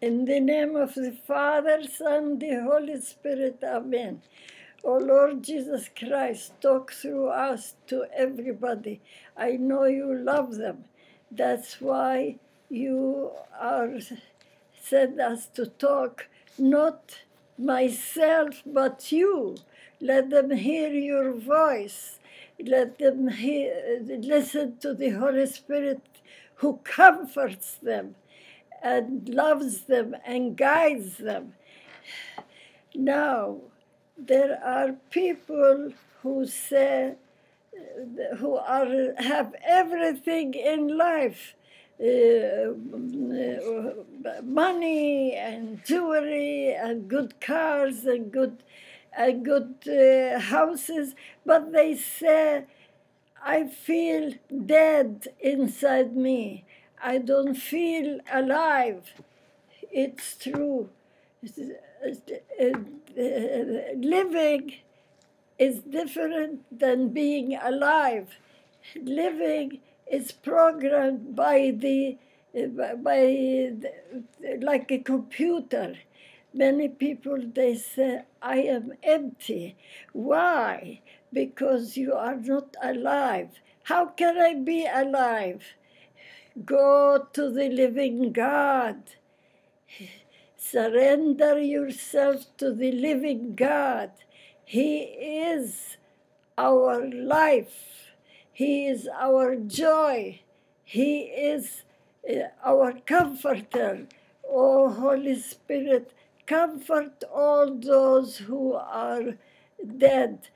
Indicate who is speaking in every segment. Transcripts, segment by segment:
Speaker 1: In the name of the Father, Son, the Holy Spirit, amen. O Lord Jesus Christ, talk through us to everybody. I know you love them. That's why you are sent us to talk, not myself, but you. Let them hear your voice. Let them listen to the Holy Spirit who comforts them and loves them and guides them. Now, there are people who say, have everything in life, money and jewelry and good cars and good houses, but they say, I feel dead inside me. I don't feel alive. It's true. Living is different than being alive. Living is programmed like a computer. Many people, they say, I am empty. Why? Because you are not alive. How can I be alive? Go to the living God. Surrender yourself to the living God. He is our life. He is our joy. He is our comforter. Oh, Holy Spirit, comfort all those who are dead.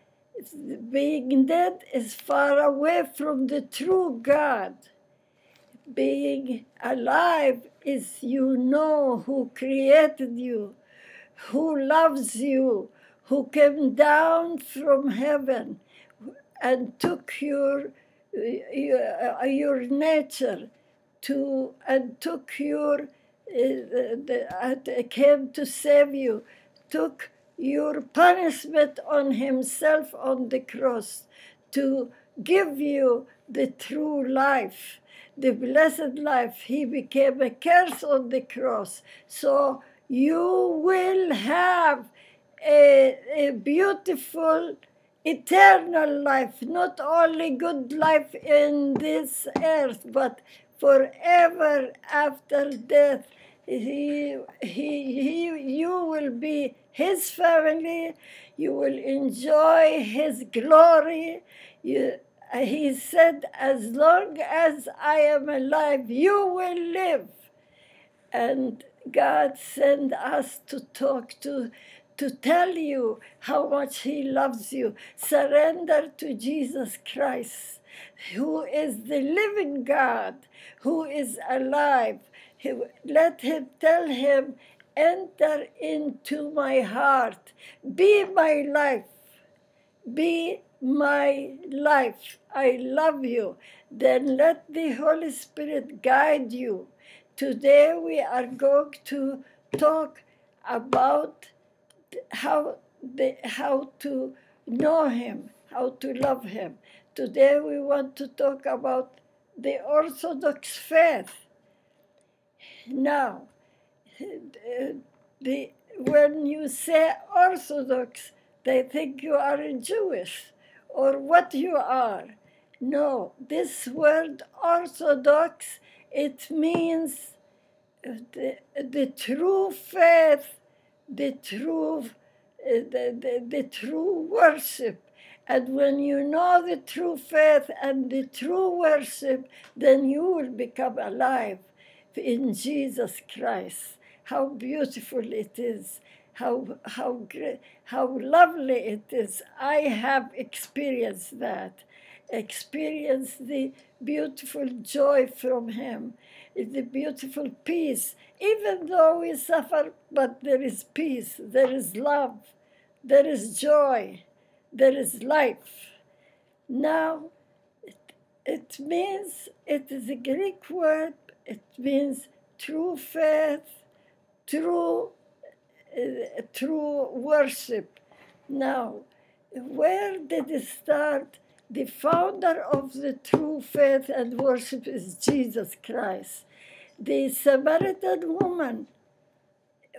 Speaker 1: Being dead is far away from the true God. Being alive is you know who created you, who loves you, who came down from heaven and took your nature and took came to save you, took your punishment on himself on the cross to give you the true life, the blessed life. He became a curse on the cross. So you will have a beautiful eternal life, not only good life in this earth, but forever after death. You will be his family. You will enjoy his glory. He said, as long as I am alive, you will live. And God sent us to talk to tell you how much he loves you. Surrender to Jesus Christ, who is the living God, who is alive. Let him tell him, enter into my heart. Be my life. Be my life. I love you. Then let the Holy Spirit guide you. Today we are going to talk about how to know him, how to love him. Today we want to talk about the Orthodox faith. Now, when you say Orthodox, they think you are a Jewish or what you are. No, this word Orthodox, it means the true faith, the true worship. And when you know the true faith and the true worship, then you will become alive in Jesus Christ. How beautiful it is. How great, how lovely it is. I have experienced that. Experienced the beautiful joy from him, the beautiful peace. Even though we suffer, but there is peace, there is love, there is joy, there is life. Now, it means, it is a Greek word, it means true faith, true worship. Now, where did it start? The founder of the true faith and worship is Jesus Christ. The Samaritan woman,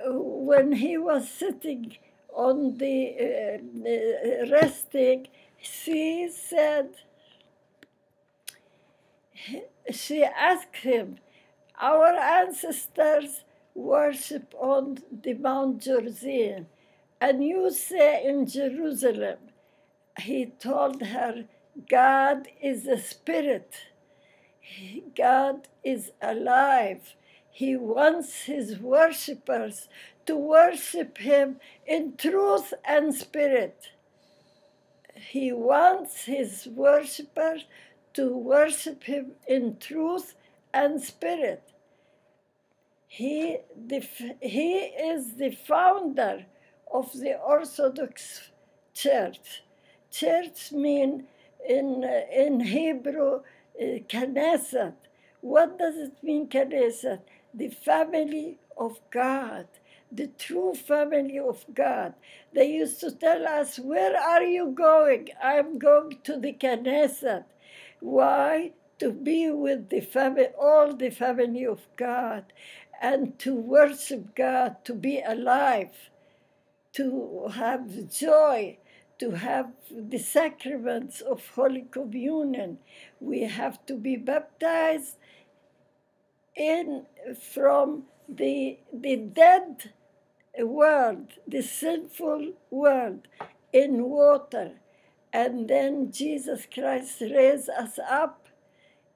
Speaker 1: when he was sitting on the resting, she asked him, our ancestors worship on the Mount Gerizim, and you say in Jerusalem. He told her, God is a spirit. God is alive. He wants his worshippers to worship him in truth and spirit. He wants his worshippers to worship him in truth and spirit. He is the founder of the Orthodox Church. Church means in Hebrew, Knesset. What does it mean, Knesset? The family of God, the true family of God. They used to tell us, where are you going? I'm going to the Knesset. Why? To be with the family, all the family of God, and to worship God, to be alive, to have joy, to have the sacraments of Holy Communion. We have to be baptized from the dead world, the sinful world, in water. And then Jesus Christ raised us up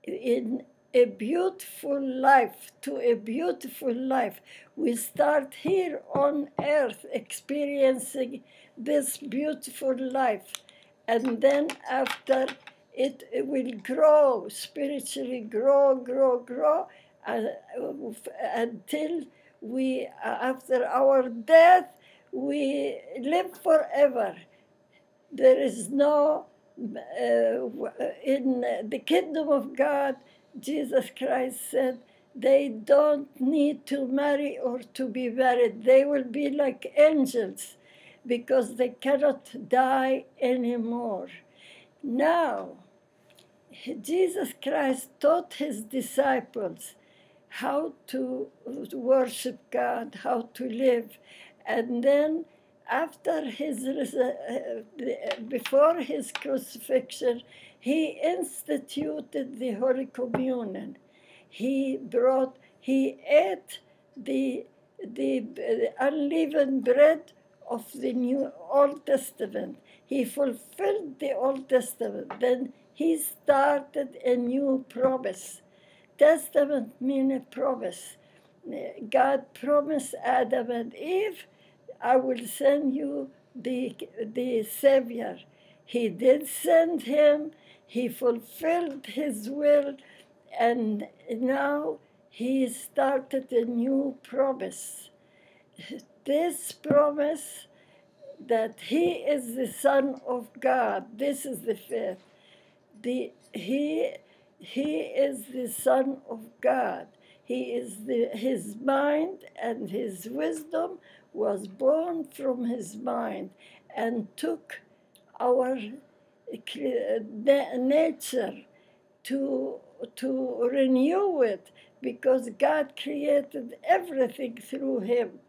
Speaker 1: in a beautiful life, to a beautiful life. We start here on earth experiencing this beautiful life. And then after it will grow, spiritually grow, until we, after our death, we live forever. There is no, in the kingdom of God, Jesus Christ said, they don't need to marry or to be married. They will be like angels because they cannot die anymore. Now, Jesus Christ taught his disciples how to worship God, how to live. And then after before his crucifixion, he instituted the Holy Communion. He ate the unleavened bread of the Old Testament. He fulfilled the Old Testament. Then he started a new promise. Testament means a promise. God promised Adam and Eve, I will send you the Savior. He did send him. He fulfilled his will. And now he started a new promise. This promise that he is the Son of God, this is the faith. He is the Son of God. His mind and his wisdom was born from his mind and took our nature to renew it, because God created everything through him,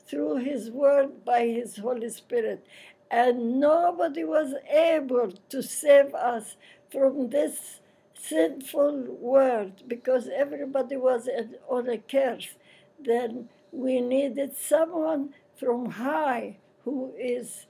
Speaker 1: through his word, by his Holy Spirit. And nobody was able to save us from this sinful world, because everybody was on a curse. Then we needed someone from high who is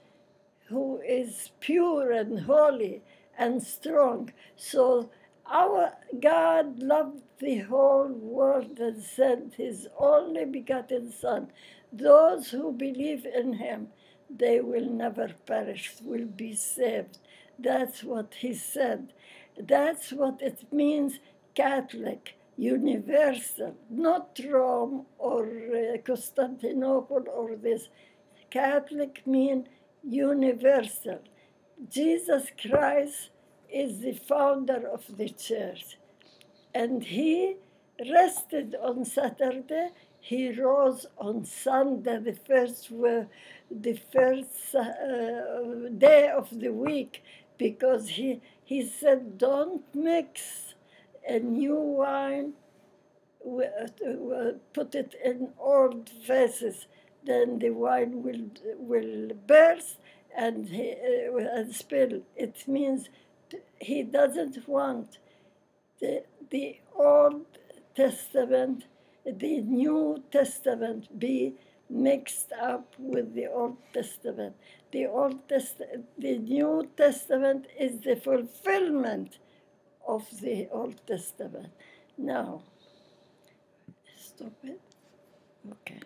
Speaker 1: pure and holy and strong. So our God loved the whole world and sent his only begotten Son. Those who believe in him, they will never perish, will be saved. That's what he said. That's what it means, Catholic, universal, not Rome or Constantinople or this. Catholic means universal. Jesus Christ is the founder of the church. And he rested on Saturday. He rose on Sunday, the first day of the week, because he said, don't mix a new wine, put it in old vases. then the wine will burst and spill. It means he doesn't want the Old Testament, the New Testament be mixed up with the Old Testament. The New Testament is the fulfillment of the Old Testament. Now, stop it. Okay.